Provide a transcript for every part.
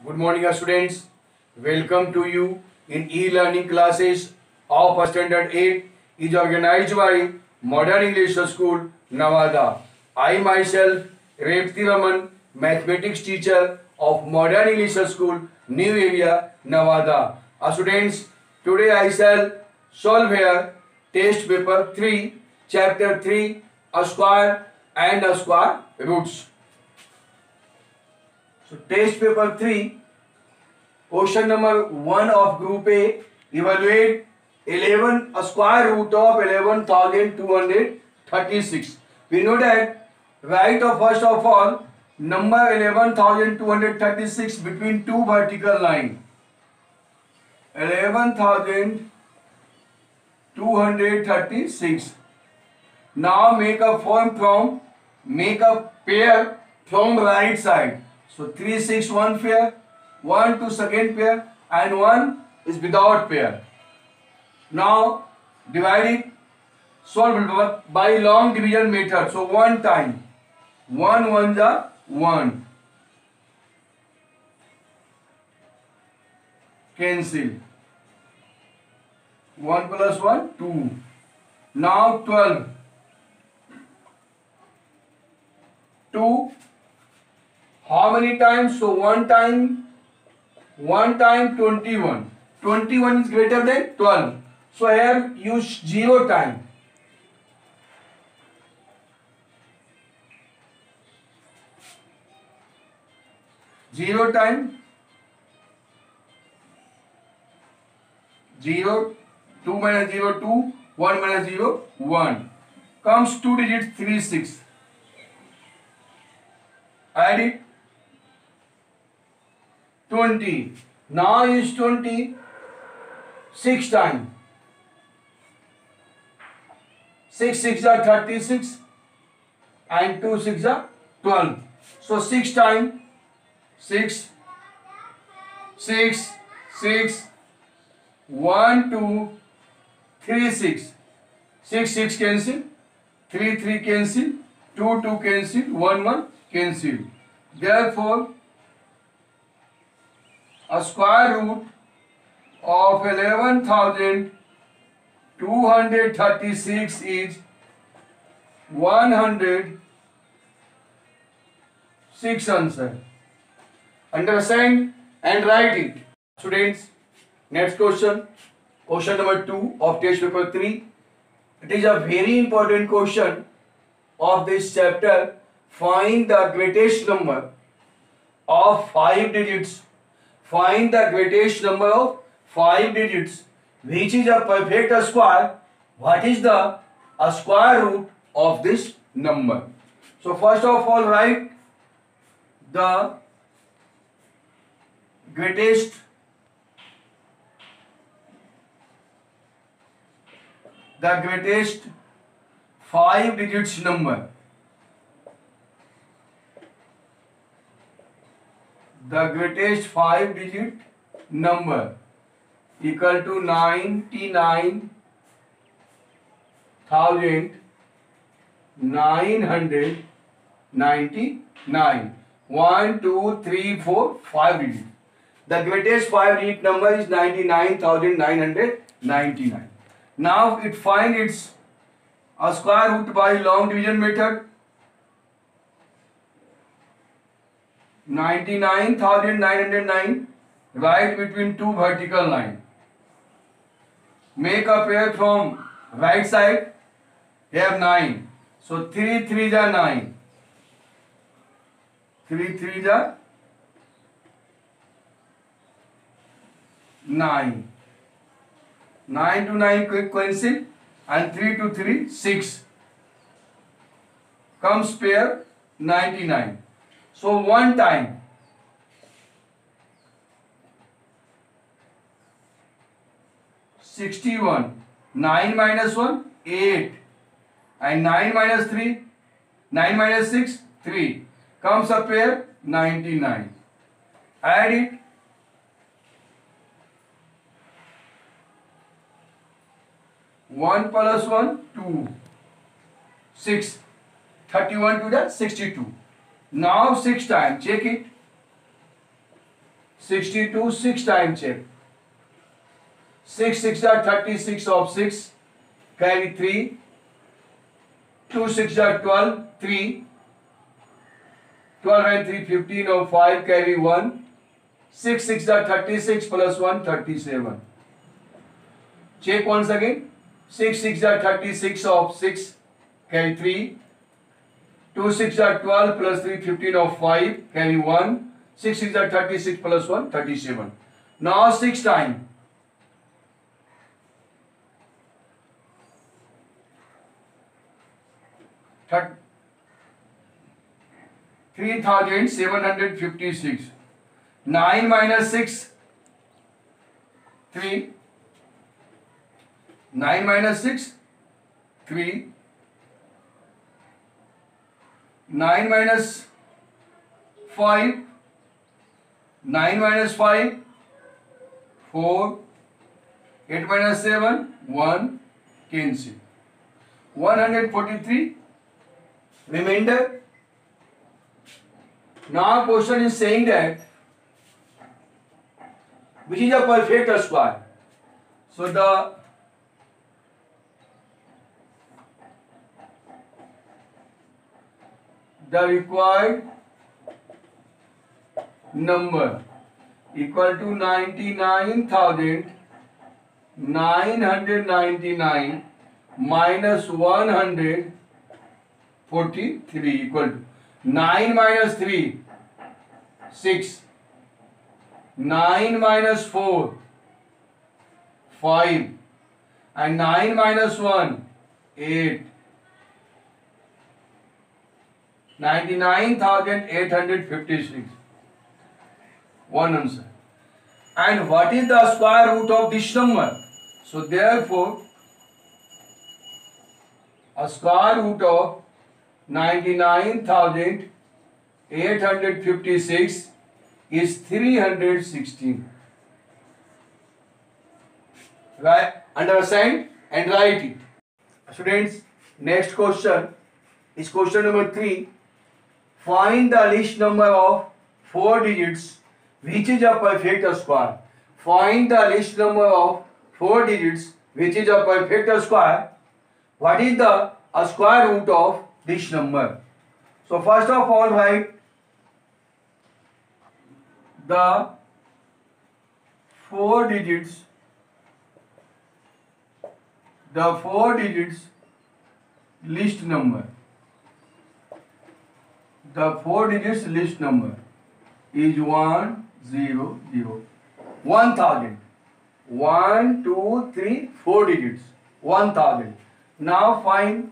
Good morning, students. Welcome to you in e-learning classes of Standard 8 is organized by Modern English School, Nevada. I myself, Revati Raman, mathematics teacher of Modern English School, New Area, Nevada. Students, today I shall solve here test paper 3, chapter 3, a square and a square roots. So test paper 3, question number 1 of group A, evaluate 11 a square root of 11,236. We know that write first of all number 11,236 between two vertical line. 11,236. Now make a pair from right side. So 3, 6, 1 pair, 1 to second pair, and 1 is without pair. Now divide it, solve it by long division method. So 1 time, 1 1 is 1, cancel, 1 plus 1, 2. Now 12, 2. How many times? So 1 time 21. 21 is greater than 12. So here use 0 time. 0 time. 0, 2 minus 0, 2, 1 minus 0, 1. Comes 2 digits, 3, 6. Add it. 20. Now is 20 6 times. 6 6 are 36 and 2 6 are 12. So 6 times 6 6 6 1 2 3 6 6 6 cancel, 3 3 cancel, 2 2 cancel, 1 1 cancel. Therefore a square root of 11,236 is 106 answer. Understand and write it. Students, next question. Question number 2 of test paper 3. It is a very important question of this chapter. Find the greatest number of 5 digits. Find the greatest number of 5 digits which is a perfect square. What is the square root of this number? So first of all write the greatest the greatest 5 digits number. The greatest 5 digit number equal to 99,999. 1, 2, 3, 4, 5 digits. The greatest 5 digit number is 99,999. Now it find its a square root by long division method. 99,909 right between two vertical line. Make a pair from right side. Have 9. So 3 3 is 9. 3 3 is 9. 9 to 9 cancel and 3 to 3 6. Comes pair 99. So 1 time 61. 9 minus 1 8 and 9 minus 3 9 minus 6 3. Comes a pair 99. Add it. 1 plus 1 2 6. 31 to the 62. Now 6 times, check it. 62, 6 times check. 6 6 are 36 of 6, carry 3. 2 6 are 12, 3. 12 and 3, 15 of 5, carry 1. 6 6 are 36 plus 1, 37. Check once again. 6 6 are 36 of 6, carry 3. 2 6 are 12 plus 3, 15 of 5, carry 1. 6 6 are 36 plus 1, 37. Now 6 times. 3756. 9 minus 6, 3. 9 minus 6, 3. 9 minus 5, 9 minus 5, 4. 8 minus 7, 1. Cancel. 143. Remainder. Now question is saying that which is a perfect square. So the required number equal to 99,999 minus 143 equal to 9 minus 3, 6. 9 minus 4, 5. And 9 minus 1, 8. 99,856. One answer. And what is the square root of this number? So therefore, a square root of 99,856 is 316. Right? Understand and write it. Students, next question is question number 3. Find the least number of 4 digits which is a perfect square. Find the least number of 4 digits which is a perfect square. What is the square root of this number? So first of all, write the 4 digits. The 4 digits least number. The 4 digits least number is 100. 1000. 1 2 3 4 digits. 1000. Now find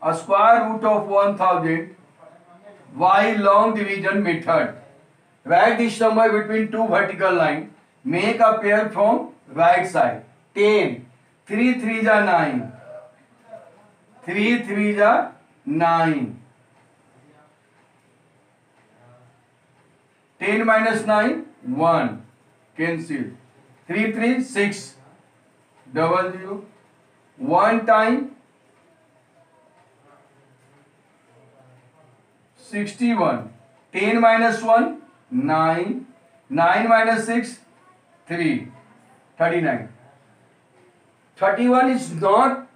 a square root of 1000 by long division method. Write this number between two vertical lines. Make a pair from right side. 10. 3 3s are 9. 3 3s are 9. 10 minus 9, 1. Cancel. 3 3, 6. 00. 1 time 61. 10 minus 1, 9. 9 minus 6, 3. 39. 31 is not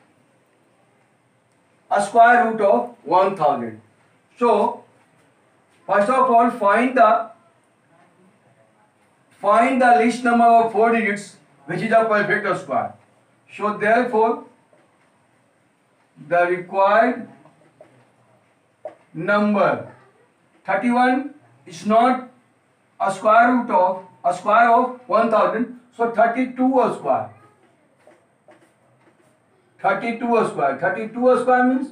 a square root of 1000. So, first of all, find the least number of 4 digits which is a perfect square. So therefore, the required number 31 is not a square root of 1000. So 32 a square. 32 a square. 32 a square means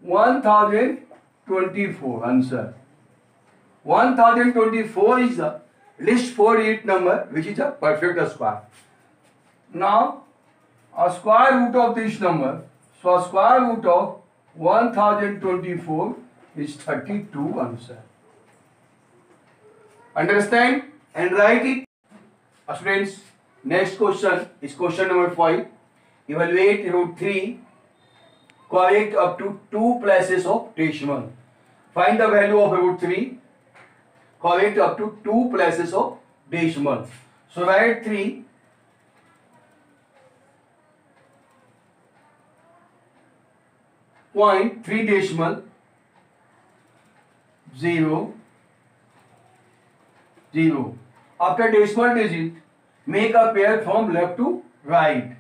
1024. Answer. 1024 is the least 4-digit number which is a perfect square. Now, a square root of this number. So, a square root of 1024 is 32. Answer. Understand and write it. Students, next question is question number 5. Evaluate root 3 correct up to 2 places of decimal. Find the value of root 3 correct up to 2 places of decimal. So write 3 point 3 decimal 0 0. After decimal digit, make a pair from left to right.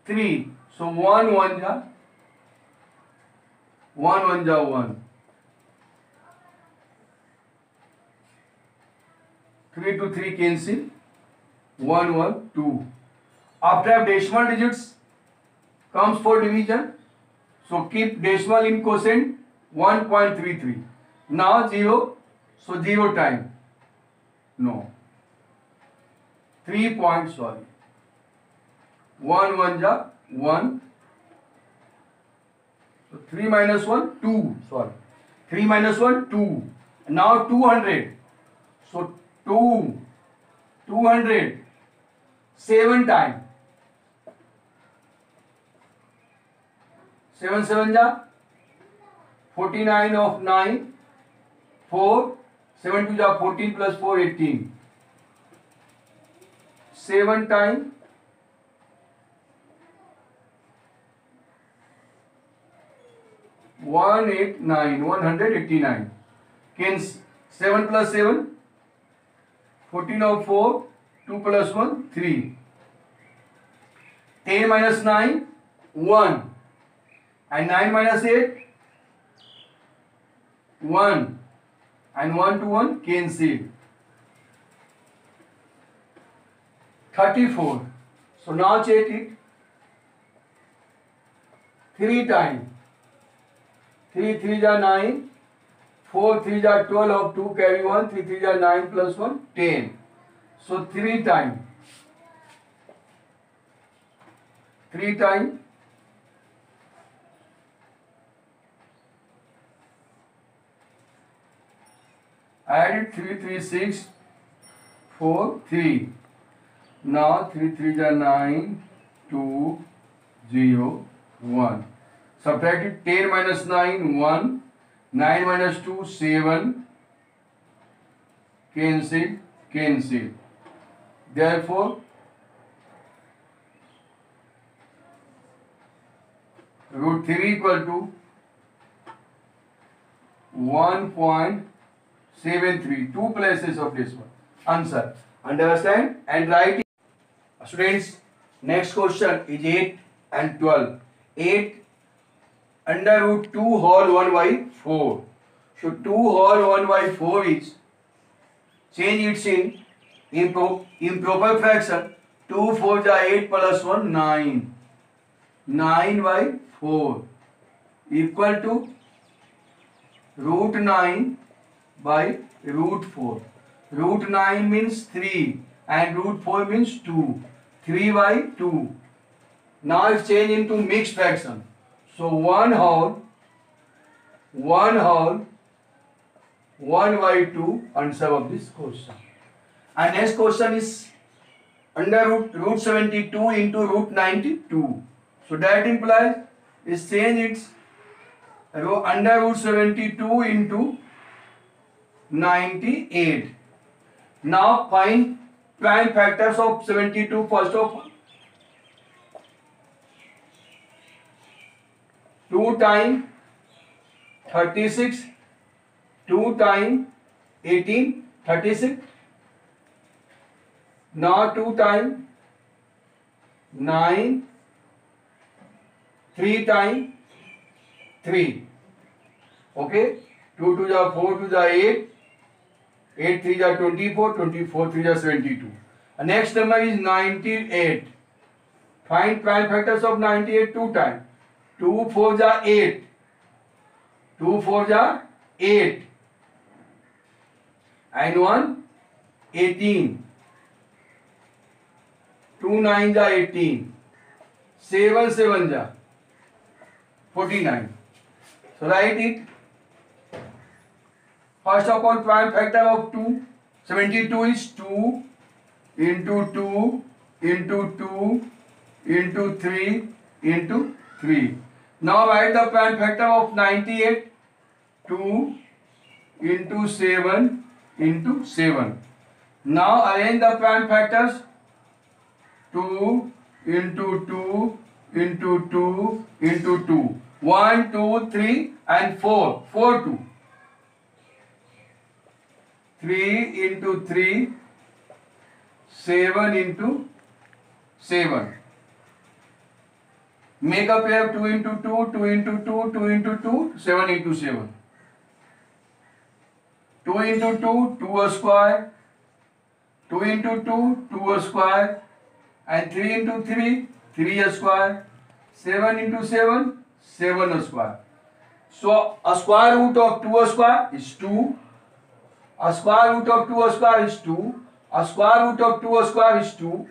3. So 1 1 ja 1 1. 3 to 3 cancel. 1 1 2. After decimal digits comes for division. So keep decimal in quotient 1.33. Now 0. So 0 time. No. 3 point, sorry. 1 1 ja 1. So 3 minus 1 2. Sorry. 3 minus 1 2. Now 200. So 200 7 time. 7 7 ja 49 of 9 4 7 2 ja 14 plus 4 18. 7 time 189 189. Hence 7 plus 7 14 of 4 2 plus 1 3. 10 minus 9 1 and 9 minus 8 1 and 1 to 1 cancel. 34. So now check it. 3 times. 3 3 ja 9. 4 3 ja 12 of 2 carry 1. 3 3 ja 9 plus 1 10. So 3 times. 3 times. Add it 3 3 6 4 3. Now 3 3 ja 9 2 0 1. Subtract it. 10 minus 9 1. 9 minus 2 7. Cancel. Therefore root 3 equal to 1.73. 2 places of this one. Answer. Understand and write it. Students, next question is 8 and 12. 8 under root 2 whole 1 by 4. So 2 whole 1 by 4 is, change its in improper fraction. 2 4 ja 8 plus 1 9. 9 by 4 equal to root 9 by root 4. Root 9 means 3 and root 4 means 2. 3 by 2. Now it's changed into mixed fraction. So 1 whole 1 by 2 answer of this question. And next question is under root 72 into root 92. So that implies is change its under root 72 into 98. Now find prime factors of 72 first of all. 2 times 36, 2 times 18, 36. Now 2 times 9, 3 times 3. Okay, 2 2 ja 4 2 ja 8. 8 3 ja 24, 24 3 ja 72. The next number is 98. Find prime factors of 98 2 times. 2 4 ja 8. 2 4 ja 8. And 1 18. 2 9 ja 18. 7 7 ja 49. So write it. First of all, prime factor of 2. 72 is 2 into 2 into 2 into 3 into 3. Now write the prime factor of 98. 2 into 7 into 7. Now arrange the prime factors. 2 into 2 into 2 into 2. 1, 2, 3 and 4. 4, 2. 3 into 3. 7 into 7. Make a pair 2 into 2, 2 into 2, 2 into 2, 7 into 7. 2 into 2, 2 a square. 2 into 2, 2 a square. And 3 into 3, 3 a square. 7 into 7, 7 a square. So a square root of 2 a square is 2. A square root of 2 a square is 2. A square root of 2 a square is 2.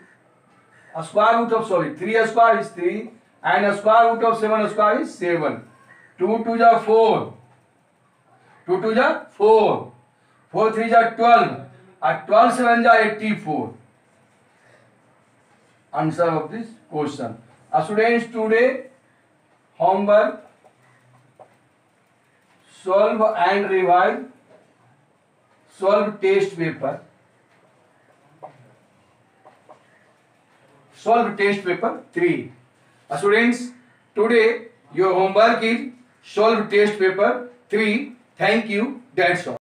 A square root of 3 a square is 3. And a square root of 7 a square is 7. 2 2 ja 4. 2 2 ja 4. 4 3 ja 12. And 12 7 ja 84. Answer of this question. Students, today homework, solve and revise. Solve test paper. Solve test paper 3. Students, today your homework is solve test paper 3. Thank you. That's all.